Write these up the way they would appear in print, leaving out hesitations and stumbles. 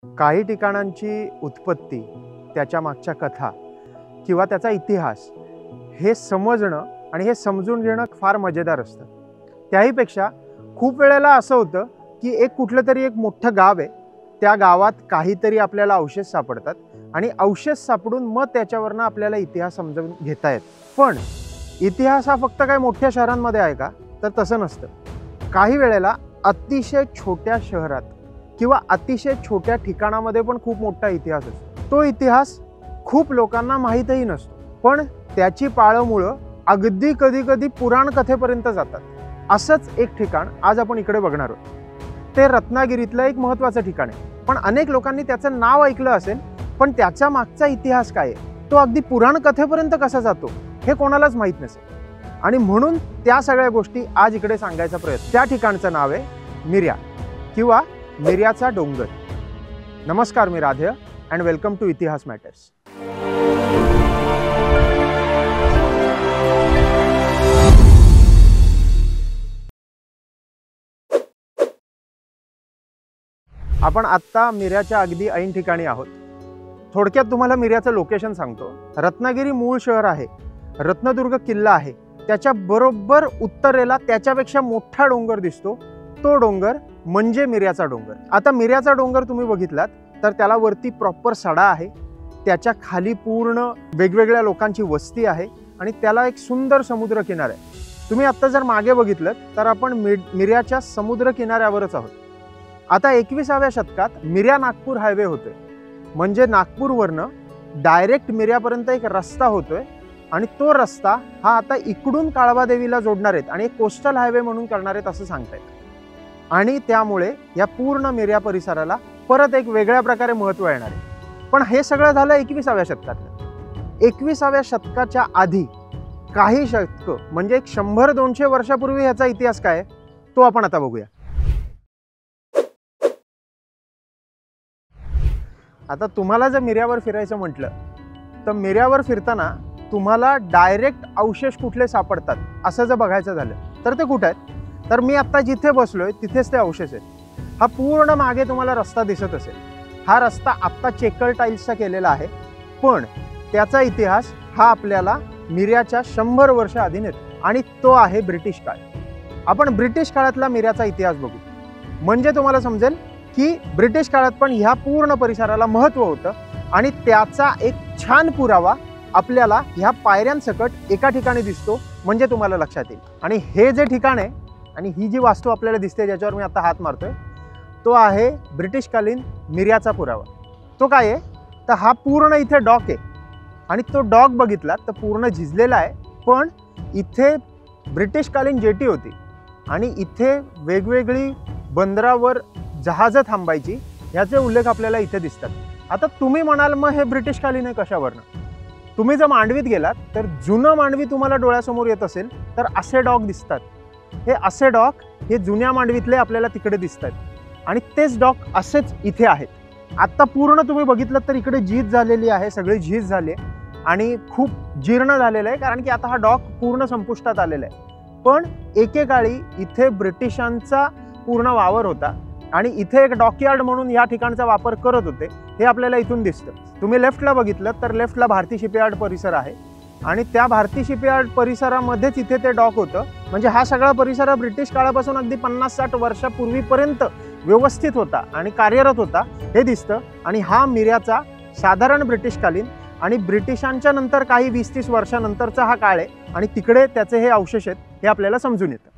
काही ठिकाणांची उत्पत्ती, त्याच्या मागच्या कथा किंवा त्याचा इतिहास हे समजणं आणि हे समजून घेणं फार मजेदार असतं. त्याहीपेक्षा खूप वेळेला असं होतं की कुठलं तरी एक मोठं गाव आहे, त्या गावात काहीतरी आपल्याला अवशेष सापडतात आणि अवशेष सापडून मग त्याच्यावरनं आपल्याला इतिहास समजून घेता येत. पण इतिहास हा फक्त काय मोठ्या शहरांमध्ये आहे का? तर तसं नसतं. काही वेळेला अतिशय छोट्या शहरात किंवा अतिशय छोट्या ठिकाणामध्ये पण खूप मोठा इतिहास असतो. तो इतिहास खूप लोकांना माहीतही नसतो, पण त्याची पाळंमुळं अगदी कधी कधी पुराण कथेपर्यंत जातात. असंच एक ठिकाण आज आपण इकडे बघणार आहोत. ते रत्नागिरीतलं एक महत्त्वाचं ठिकाण आहे, पण अनेक लोकांनी त्याचं नाव ऐकलं असेल, पण त्याच्या मागचा इतिहास काय आहे, तो अगदी पुराण कथेपर्यंत कसा जातो हे कोणालाच माहीत नसेल. आणि म्हणून त्या सगळ्या गोष्टी आज इकडे सांगायचा प्रयत्न. त्या ठिकाणचं नाव आहे मिऱ्या किंवा मिऱ्याचा डोंगर. नमस्कार, मी राधेय अँड वेलकम टू इतिहास मॅटर्स. आपण आत्ता मिऱ्याच्या अगदी ऐन ठिकाणी आहोत. थोडक्यात तुम्हाला मिऱ्याचं लोकेशन सांगतो. रत्नागिरी मूळ शहर आहे, रत्नदुर्ग किल्ला आहे, त्याच्या बरोबर उत्तरेला त्याच्यापेक्षा मोठा डोंगर दिसतो. तो डोंगर म्हणजे मिऱ्याचा डोंगर. आता मिऱ्याचा डोंगर तुम्ही बघितलात तर त्याला वरती प्रॉपर सडा आहे, त्याच्या खाली पूर्ण वेगवेगळ्या लोकांची वस्ती आहे आणि त्याला एक सुंदर समुद्र किनारा आहे. तुम्ही आत्ता जर मागे बघितलं तर आपण मिऱ्याच्या समुद्र किनाऱ्यावरच आहोत. आता 21व्या शतकात मिऱ्या नागपूर हायवे होतोय, म्हणजे नागपूरवरनं डायरेक्ट मिऱ्यापर्यंत एक रस्ता होतोय आणि तो रस्ता हा आता इकडून काळबादेवीला जोडणार आहेत आणि एक कोस्टल हायवे म्हणून करणार आहेत असं सांगतायत. आणि त्यामुळे या पूर्ण मिऱ्या परिसराला परत एक वेगळ्या प्रकारे महत्त्व येणार आहे. पण हे सगळं झालं 21व्या शतकातलं. 21व्या शतकाच्या आधी काही शतकं म्हणजे एक 100-200 वर्षापूर्वी ह्याचा इतिहास काय तो आपण आता बघूया. आता तुम्हाला जर मिऱ्यावर फिरायचं म्हटलं तर मिऱ्यावर फिरताना तुम्हाला डायरेक्ट अवशेष कुठले सापडतात असं जर बघायचं झालं तर ते कुठे आहेत? तर मी आत्ता जिथे बसलोय तिथेच ते अवशेष आहेत. हा पूर्ण मागे तुम्हाला रस्ता दिसत असेल. हा रस्ता आत्ता चेकल टाईल्सचा केलेला आहे, पण त्याचा इतिहास हा आपल्याला मिऱ्याच्या 100 वर्ष आधी नेतो आणि तो आहे ब्रिटिश काळ. आपण ब्रिटिश काळातला मिऱ्याचा इतिहास बघू, म्हणजे तुम्हाला समजेल की ब्रिटिश काळात पण ह्या पूर्ण परिसराला महत्त्व होतं आणि त्याचा एक छान पुरावा आपल्याला ह्या पायऱ्यांसकट एका ठिकाणी दिसतो, म्हणजे तुम्हाला लक्षात येईल. आणि हे जे ठिकाण आहे आणि ही जी वास्तू आपल्याला दिसते ज्याच्यावर मी आता हात मारतोय, तो आहे ब्रिटिशकालीन मिऱ्याचा पुरावा. तो काय आहे तर हा पूर्ण इथे डॉक आहे आणि तो डॉक बघितला तर पूर्ण झिजलेला आहे, पण इथे ब्रिटिशकालीन जेटी होती आणि इथे वेगवेगळी बंदरावर जहाजं थांबायची, ह्याचे उल्लेख आपल्याला इथे दिसतात. आता तुम्ही म्हणाल मग हे ब्रिटिशकालीन आहे कशावरनं? तुम्ही जर मांडवीत गेलात तर जुनं मांडवी तुम्हाला डोळ्यासमोर येत असेल तर असे डॉक दिसतात. हे असे डॉक हे जुन्या मांडवीतले आपल्याला तिकडे दिसतात आणि तेच डॉक असेच इथे आहेत. आत्ता पूर्ण तुम्ही बघितलं तर इकडे झीज झालेली आहे, सगळी झीज झाली आणि खूप जीर्ण झालेलं आहे, कारण की आता हा डॉक पूर्ण संपुष्टात आलेला आहे. पण एकेकाळी इथे ब्रिटिशांचा पूर्ण वावर होता आणि इथे एक डॉकयार्ड म्हणून या ठिकाणचा वापर करत होते, हे आपल्याला इथून दिसतं. तुम्ही लेफ्टला बघितलं तर लेफ्टला भारती शिपयार्ड परिसर आहे आणि त्या भारती शिपयार्ड परिसरामध्येच इथे ते डॉक होतं. म्हणजे हा सगळा परिसर ब्रिटिश काळापासून अगदी 50-60 वर्षापूर्वीपर्यंत व्यवस्थित होता आणि कार्यरत होता हे दिसतं. आणि हा मिऱ्याचा साधारण ब्रिटिशकालीन आणि ब्रिटिशांच्या नंतर काही 20-30 वर्षानंतरचा हा काळ आहे आणि तिकडे त्याचे हे अवशेष आहेत हे आपल्याला समजून येतं.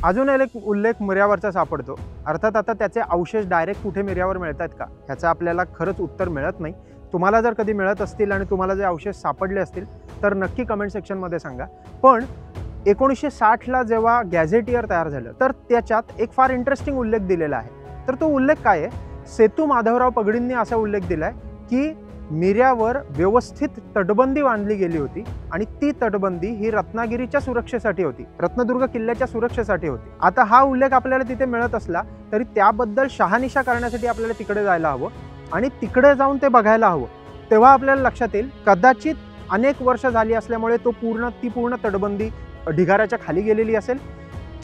अजून एक उल्लेख मिऱ्यावरचा सापडतो. अर्थात आता त्याचे अवशेष डायरेक्ट कुठे मिऱ्यावर मिळतात का ह्याचं आपल्याला खरंच उत्तर मिळत नाही. तुम्हाला जर कधी मिळत असतील आणि तुम्हाला जे अवशेष सापडले असतील तर नक्की कमेंट सेक्शनमध्ये सांगा. पण 1960ला जेव्हा गॅझेटियर तयार झालं तर त्याच्यात एक फार इंटरेस्टिंग उल्लेख दिलेला आहे. तर तो उल्लेख काय आहे? सेतू माधवराव पगडींनी असा उल्लेख दिला आहे की मिऱ्यावर व्यवस्थित तटबंदी बांधली गेली होती आणि ती तटबंदी ही रत्नागिरीच्या सुरक्षेसाठी होती, रत्नदुर्ग किल्ल्याच्या सुरक्षेसाठी होती. आता हा उल्लेख आपल्याला तिथे मिळत असला तरी त्याबद्दल शहानिशा करण्यासाठी आपल्याला तिकडे जायला हवं आणि तिकडे जाऊन ते बघायला हवं. तेव्हा आपल्याला लक्षात येईल कदाचित अनेक वर्ष झाली असल्यामुळे ती पूर्ण तटबंदी ढिगाऱ्याच्या खाली गेलेली असेल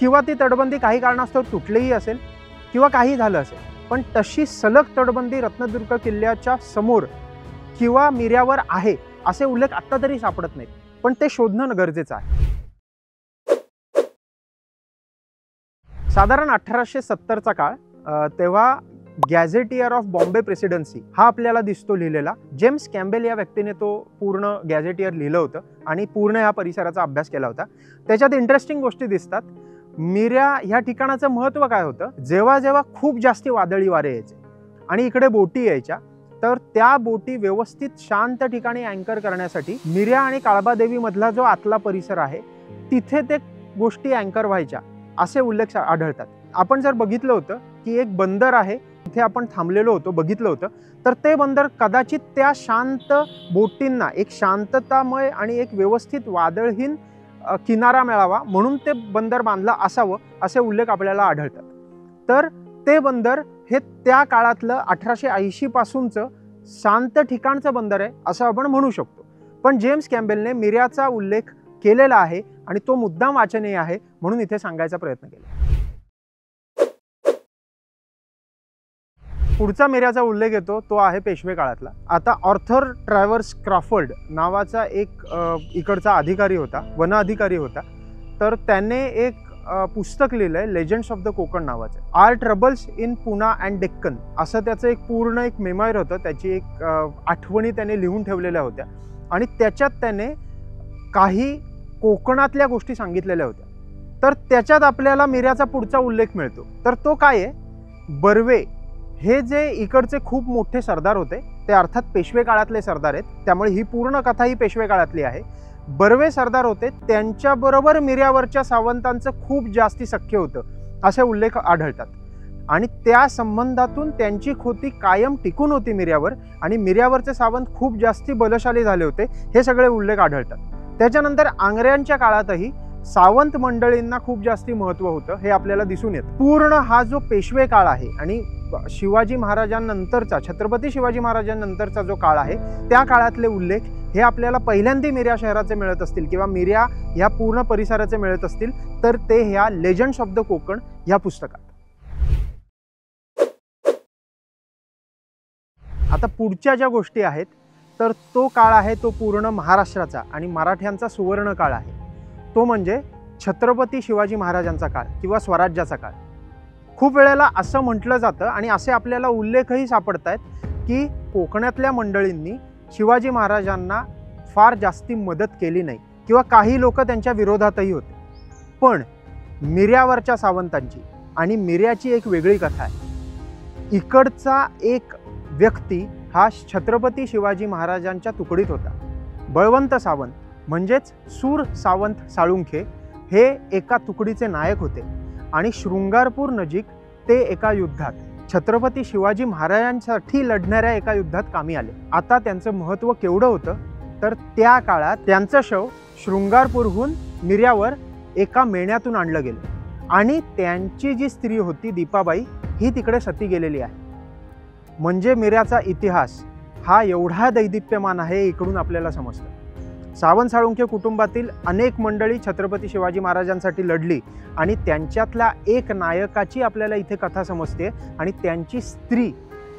किंवा ती तटबंदी काही कारणास्तव तुटलीही असेल किंवा काही झालं असेल, पण तशी सलग तटबंदी रत्नदुर्ग किल्ल्याच्या समोर किंवा मिऱ्यावर आहे असे उल्लेख आत्ता तरी सापडत नाहीत, पण ते शोधणं गरजेचं आहे. साधारण 1870चा काळ, तेव्हा गॅझेटियर ऑफ बॉम्बे प्रेसिडेन्सी हा आपल्याला दिसतो लिहिलेला. जेम्स कॅम्बेल या व्यक्तीने तो पूर्ण गॅझेटियर लिहिलं होतं आणि पूर्ण या परिसराचा अभ्यास केला होता. त्याच्यात इंटरेस्टिंग गोष्टी दिसतात. मिऱ्या ह्या ठिकाणाचं महत्त्व काय होतं, जेव्हा जेव्हा खूप जास्ती वादळी वारे यायचे आणि इकडे बोटी यायच्या, तर त्या बोटी व्यवस्थित शांत ठिकाणी अँकर करण्यासाठी मिऱ्या आणि काळबादेवी मधला जो आतला परिसर आहे तिथे ते गोष्टी अँकर व्हायच्या असे उल्लेख आढळतात. आपण जर बघितलं होतं की एक बंदर आहे, तिथे आपण थांबलेलो होतो, बघितलं होतं, तर ते बंदर कदाचित त्या शांत बोटींना एक शांततामय आणि एक व्यवस्थित वादळहीन किनारा मिळावा म्हणून ते बंदर बांधलं असावं असे उल्लेख आपल्याला आढळतात. तर ते बंदर हे त्या काळातलं 1880 पासूनचं शांत ठिकाणचं बंदर आहे असं आपण म्हणू शकतो. पण जेम्स कॅम्बेलने मिऱ्याचा उल्लेख केलेला आहे आणि तो मुद्दाम वाचनीय आहे म्हणून इथे सांगायचा प्रयत्न केला. पुढचा मिऱ्याचा उल्लेख येतो तो आहे पेशवे काळातला. आता ऑर्थर ट्रॅव्हर्स क्रॉफर्ड नावाचा एक इकडचा अधिकारी होता, वन अधिकारी होता. तर त्याने एक पुस्तक लिहिलंय लेजंड्स ऑफ द कोकण नावाचं. Our troubles in Poona and Deccan असं त्याचं एक पूर्ण एक मेमॉयर होतं. त्याची एक आठवणी त्याने लिहून ठेवलेल्या होत्या आणि त्याच्यात त्याने काही कोकणातल्या गोष्टी सांगितलेल्या होत्या. तर त्याच्यात आपल्याला मिऱ्याचा पुढचा उल्लेख मिळतो. तर तो काय आहे, बर्वे हे जे इकडचे खूप मोठे सरदार होते, ते अर्थात पेशवे काळातले सरदार आहेत, त्यामुळे ही पूर्ण कथा ही पेशवे काळातली आहे. बर्वे सरदार होते, त्यांच्याबरोबर मिऱ्यावरच्या सावंतांचं खूप जास्ती सख्य होतं असे उल्लेख आढळतात आणि त्या संबंधातून त्यांची खोती कायम टिकून होती मिऱ्यावर आणि मिऱ्यावरचे सावंत खूप जास्ती बलशाली झाले होते हे सगळे उल्लेख आढळतात. त्याच्यानंतर आंग्र्यांच्या काळातही सावंत मंडळींना खूप जास्ती महत्त्व होतं हे आपल्याला दिसून येतं. पूर्ण हा जो पेशवे काळ आहे आणि शिवाजी महाराजांनंतरचा, छत्रपती शिवाजी महाराजांनंतरचा जो काळ आहे त्या काळातले उल्लेख हे आपल्याला पहिल्यांदा मिऱ्या शहराचे मिळत असतील किंवा मिऱ्या ह्या पूर्ण परिसराचे मिळत असतील तर ते ह्या लेजंड्स ऑफ द कोकण ह्या पुस्तकात. आता पुढच्या ज्या गोष्टी आहेत तर तो काळ आहे तो पूर्ण महाराष्ट्राचा आणि मराठ्यांचा सुवर्ण काळ आहे. तो म्हणजे छत्रपती शिवाजी महाराजांचा काळ किंवा स्वराज्याचा काळ. खूप वेळेला असं म्हटलं जातं आणि असे आपल्याला उल्लेखही सापडत आहेत की कोकणातल्या मंडळींनी शिवाजी महाराजांना फार जास्ती मदत केली नाही किंवा काही लोक त्यांच्या विरोधातही होते. पण मिऱ्यावरच्या सावंतांची आणि मिऱ्याची एक वेगळी कथा आहे. इकडचा एक व्यक्ती हा छत्रपती शिवाजी महाराजांच्या तुकडीत होता. बळवंत सावंत म्हणजेच सूर सावंत साळुंखे हे एका तुकडीचे नायक होते आणि शृंगारपूर नजीक ते एका युद्धात छत्रपती शिवाजी महाराजांसाठी लढणाऱ्या एका युद्धात कामी आले. आता त्यांचं महत्त्व केवढं होतं तर त्या काळात त्यांचं शव शृंगारपूरहून मिऱ्यावर एका मेण्यातून आणलं गेलं आणि त्यांची जी स्त्री होती दीपाबाई ही तिकडे सती गेलेली आहे. म्हणजे मिऱ्याचा इतिहास हा एवढा दैदिप्यमान आहे इकडून आपल्याला समजतं. सावंत साळुंखे कुटुंबातील अनेक मंडळी छत्रपती शिवाजी महाराजांसाठी लढली आणि त्यांच्यातल्या एक नायकाची आपल्याला इथे कथा समजते आणि त्यांची स्त्री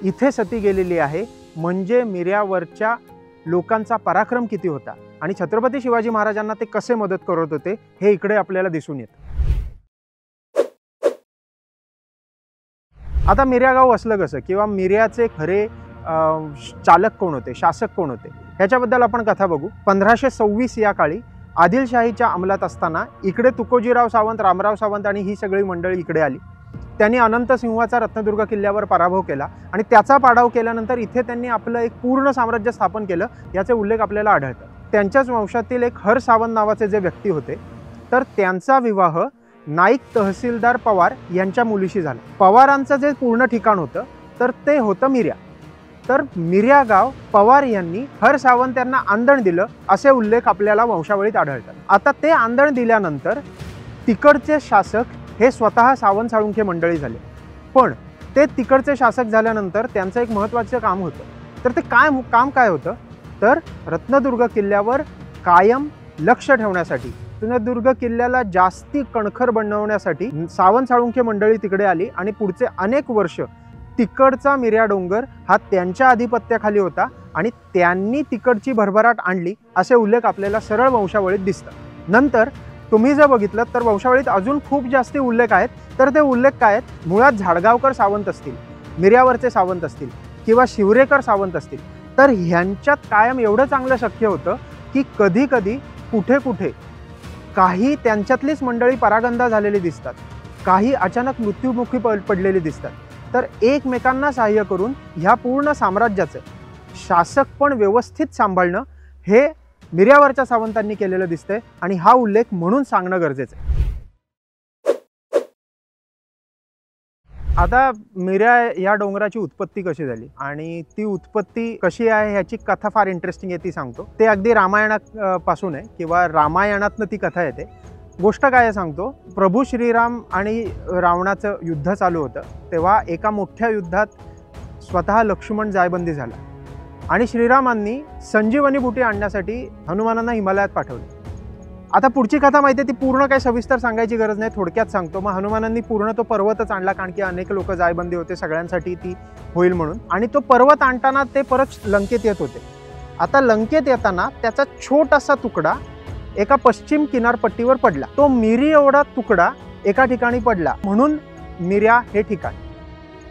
इथे सती गेलेली आहे. म्हणजे मिऱ्यावरच्या लोकांचा पराक्रम किती होता आणि छत्रपती शिवाजी महाराजांना ते कसे मदत करत होते हे इकडे आपल्याला दिसून येतं. आता मिऱ्या गाव असलं कसं किंवा मिऱ्याचे खरे चालक कोण होते, शासक कोण होते ह्याच्याबद्दल आपण कथा बघू. 1526 या काळी आदिलशाहीच्या अंमलात असताना इकडे तुकोजीराव सावंत, रामराव सावंत आणि ही सगळी मंडळी इकडे आली. त्यांनी अनंत सिंहाचा रत्नदुर्ग किल्ल्यावर पराभव केला आणि त्याचा पाडाव केल्यानंतर इथे त्यांनी आपलं एक पूर्ण साम्राज्य स्थापन केलं याचे उल्लेख आपल्याला आढळतात. त्यांच्याच वंशातील एक हर सावंत नावाचे जे व्यक्ती होते तर त्यांचा विवाह नाईक तहसीलदार पवार यांच्या मुलीशी झाला. पवारांचं जे पूर्ण ठिकाण होतं तर ते होतं मिऱ्या. तर मिऱ्या गाव पवार यांनी हर सावंत यांना आंदण दिलं असे उल्लेख आपल्याला वंशावळीत आढळतात. आता ते आंदण दिल्यानंतर तिकडचे शासक हे स्वतः सावंत साळुंखे मंडळी झाले. पण ते तिकडचे शासक झाल्यानंतर त्यांचं एक महत्त्वाचं काम होतं. तर ते काम काय होतं तर रत्नदुर्ग किल्ल्यावर कायम लक्ष ठेवण्यासाठी सिंधुदुर्ग किल्ल्याला जास्ती कणखर बनवण्यासाठी सावंत साळुंखे मंडळी तिकडे आली आणि पुढचे अनेक वर्ष तिकडचा मिऱ्या डोंगर हा त्यांच्या आधिपत्याखाली होता आणि त्यांनी तिकडची भरभराट आणली असे उल्लेख आपल्याला सरळ वंशावळीत दिसतात। नंतर तुम्ही जर बघितलं तर वंशावळीत अजून खूप जास्ती उल्लेख आहेत, तर ते उल्लेख काय आहेत? मुळात झाडगावकर सावंत असतील, मिऱ्यावरचे सावंत असतील किंवा शिवरेकर सावंत असतील, तर ह्यांच्यात कायम एवढं चांगलं शक्य होतं की कधी कधी कुठे कुठे काही त्यांच्यातलीच मंडळी परागंदा झालेली दिसतात, काही अचानक मृत्युमुखी पडलेली दिसतात, तर एकमेकांना सहाय्य करून ह्या पूर्ण साम्राज्याचं शासक पण व्यवस्थित सांभाळणं हे मिऱ्यावरच्या सावंतांनी केलेलं दिसतंय आणि हा उल्लेख म्हणून सांगणं गरजेचं आहे। आता मिऱ्या या डोंगराची उत्पत्ती कशी झाली आणि ती उत्पत्ती कशी आहे ह्याची कथा फार इंटरेस्टिंग आहे, ती सांगतो। ते अगदी रामायणापासून आहे किंवा रामायणातनं ती कथा येते। गोष्ट काय आहे सांगतो। प्रभू श्रीराम आणि रावणाचं युद्ध चालू होतं, तेव्हा एका मोठ्या युद्धात स्वतः लक्ष्मण जायबंदी झाला आणि श्रीरामांनी संजीवनी बुटी आणण्यासाठी हनुमानांना हिमालयात पाठवले। आता पुढची कथा माहिती आहे, ती पूर्ण काही सविस्तर सांगायची गरज नाही, थोडक्यात सांगतो। मग हनुमानांनी पूर्ण तो पर्वतच आणला, कारण की अनेक लोक जायबंदी होते, सगळ्यांसाठी ती होईल म्हणून। आणि तो पर्वत आणताना ते परत लंकेत येत होते। आता लंकेत येताना त्याचा छोटासा तुकडा एका पश्चिम किनारपट्टीवर पडला, तो मिरी एवढा तुकडा एका ठिकाणी पडला, म्हणून मिऱ्या हे ठिकाण।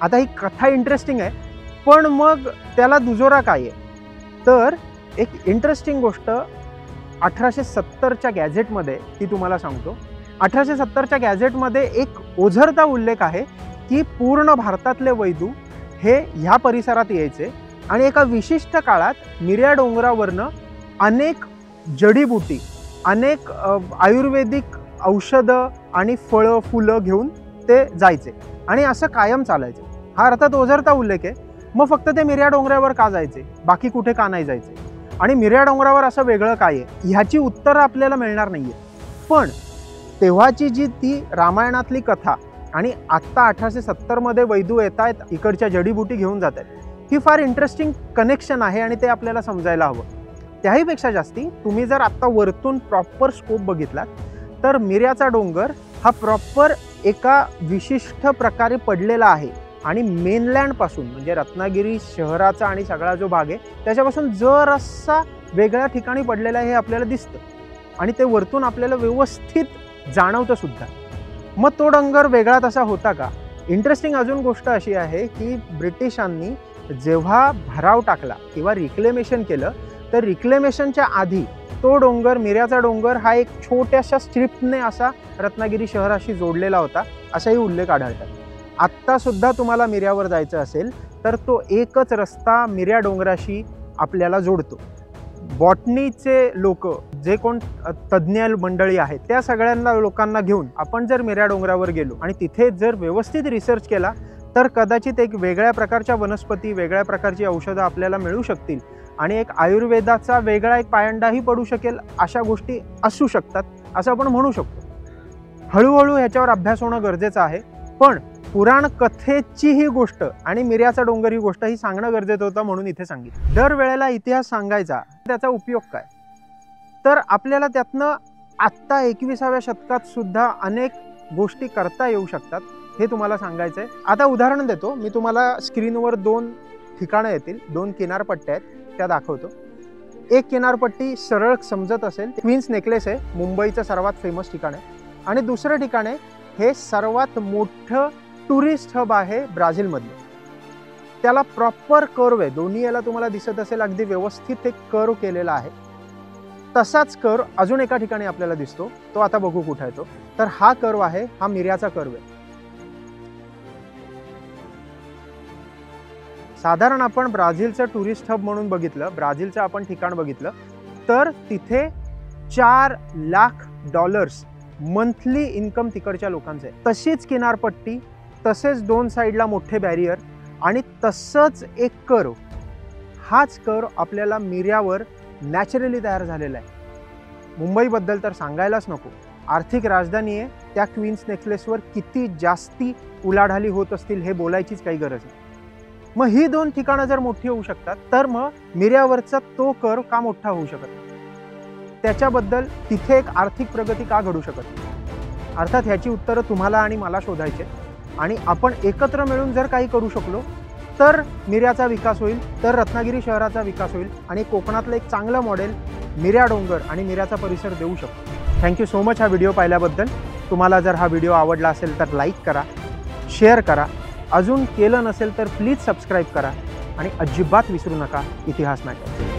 आता ही कथा इंटरेस्टिंग आहे, पण मग त्याला दुजोरा काय आहे? तर एक इंटरेस्टिंग गोष्ट 1870च्या गॅझेटमध्ये ती तुम्हाला सांगतो। 1870च्या गॅझेटमध्ये एक ओझरता उल्लेख आहे की पूर्ण भारतातले वैदू हे ह्या परिसरात यायचे आणि एका विशिष्ट काळात मिऱ्या डोंगरावरनं अनेक जडीबुटी, अनेक आयुर्वेदिक औषधं आणि फळं फुलं घेऊन ते जायचे आणि असं कायम चालायचं। हा अर्थात ओझरता उल्लेख आहे। मग फक्त ते मिऱ्या डोंगरावर का जायचे, बाकी कुठे का नाही जायचे आणि मिऱ्या डोंगरावर असं वेगळं काय आहे ह्याची उत्तरं आपल्याला मिळणार नाहीये। पण तेव्हाची जी ती रामायणातली कथा आणि आत्ता 1870मध्ये वैदू येत आहेत, इकडच्या जडीबुटी घेऊन जात आहेत, ही फार इंटरेस्टिंग कनेक्शन आहे आणि ते आपल्याला समजायला हवं। त्याहीपेक्षा जास्ती तुम्ही जर आत्ता वरतून प्रॉपर स्कोप बघितलात तर मिऱ्याचा डोंगर हा प्रॉपर एका विशिष्ट प्रकारे पडलेला आहे आणि मेनलँडपासून म्हणजे रत्नागिरी शहराचा आणि सगळा जो भाग आहे त्याच्यापासून जरासा वेगळ्या ठिकाणी पडलेला आहे हे आपल्याला दिसतं आणि ते वरतून आपल्याला व्यवस्थित जाणवतं सुद्धा। मग तो डोंगर वेगळा तसा होता का? इंटरेस्टिंग अजून गोष्ट अशी आहे की ब्रिटिशांनी जेव्हा भराव टाकला किंवा रिक्लेमेशन केलं, तर रिक्लेमेशनच्या आधी तो डोंगर, मिऱ्याचा डोंगर हा एक छोट्याशा स्ट्रिपने असा रत्नागिरी शहराशी जोडलेला होता, असाही उल्लेख आढळतात। आत्ता सुद्धा तुम्हाला मिऱ्यावर जायचं असेल तर तो एकच रस्ता मिऱ्या डोंगराशी आपल्याला जोडतो। बॉटनीचे लोक, जे कोण तज्ज्ञ मंडळी आहेत, त्या सगळ्यांना लोकांना घेऊन आपण जर मिऱ्या डोंगरावर गेलो आणि तिथे जर व्यवस्थित रिसर्च केला तर कदाचित एक वेगळ्या प्रकारच्या वनस्पती, वेगळ्या प्रकारची औषधं आपल्याला मिळू शकतील आणि एक आयुर्वेदाचा वेगळा एक पायंडाही पडू शकेल, अशा गोष्टी असू शकतात असं आपण म्हणू शकतो। हळूहळू ह्याच्यावर अभ्यास होणं गरजेचं आहे, पण पुराण कथेची ही गोष्ट आणि मिऱ्याचा डोंगर ही गोष्ट ही सांगणं गरजेचं होतं, म्हणून इथे सांगितलं। दरवेळेला इतिहास सांगायचा, त्याचा उपयोग काय? तर आपल्याला त्यातनं आत्ता 21व्या शतकात सुद्धा अनेक गोष्टी करता येऊ शकतात हे तुम्हाला सांगायचं आहे। आता उदाहरण देतो मी तुम्हाला, स्क्रीनवर 2 ठिकाणं येतील, 2 किनारपट्ट्या आहेत त्या दाखवतो। एक किनारपट्टी सरळ समजत असेल, क्वीन्स नेकलेस आहे, मुंबईचं सर्वात फेमस ठिकाण आहे, आणि दुसरं ठिकाण आहे हे सर्वात मोठं टुरिस्ट हब आहे ब्राझीलमधलं। त्याला प्रॉपर कर्व आहे, दोन्ही याला तुम्हाला दिसत असेल अगदी व्यवस्थित एक कर्व केलेला आहे। तसाच कर्व अजून एका ठिकाणी आपल्याला दिसतो, तो आता बघू कुठे आहे तो। तर हा कर्व आहे, हा मिऱ्याचा कर्व आहे। साधारण आपण ब्राझीलचं टुरिस्ट हब म्हणून बघितलं, ब्राझीलचं आपण ठिकाण बघितलं तर तिथे $4 लाख मंथली इन्कम तिकडच्या लोकांचं आहे। तशीच किनारपट्टी, तसेच 2 साईडला मोठे बॅरियर आणि तसंच एक कर्व, हाच कर्व आपल्याला मिऱ्यावर नॅचरली तयार झालेला आहे। मुंबईबद्दल तर सांगायलाच नको, आर्थिक राजधानी आहे, त्या क्वीन्स नेकलेसवर किती जास्ती उलाढाली होत असतील हे बोलायचीच काही गरज नाही। मग ही 2 ठिकाणं जर मोठी होऊ शकतात तर मग मिऱ्यावरचा तो कर्व का मोठा होऊ शकत? त्याच्याबद्दल तिथे एक आर्थिक प्रगती का घडू शकत नाही? अर्थात ह्याची उत्तरं तुम्हाला आणि मला शोधायचे आणि आपण एकत्र मिळून जर काही करू शकलो तर मिऱ्याचा विकास होईल, तर रत्नागिरी शहराचा विकास होईल आणि कोकणातलं एक चांगलं मॉडेल मिऱ्या डोंगर आणि मिऱ्याचा परिसर देऊ शकतो. थँक्यू सो मच हा व्हिडिओ पाहिल्याबद्दल. तुम्हाला जर हा व्हिडिओ आवडला असेल तर लाईक करा, शेअर करा, अजून केलं नसेल तर प्लीज सबस्क्राईब करा आणि अजिबात विसरू नका इतिहास मॅटर.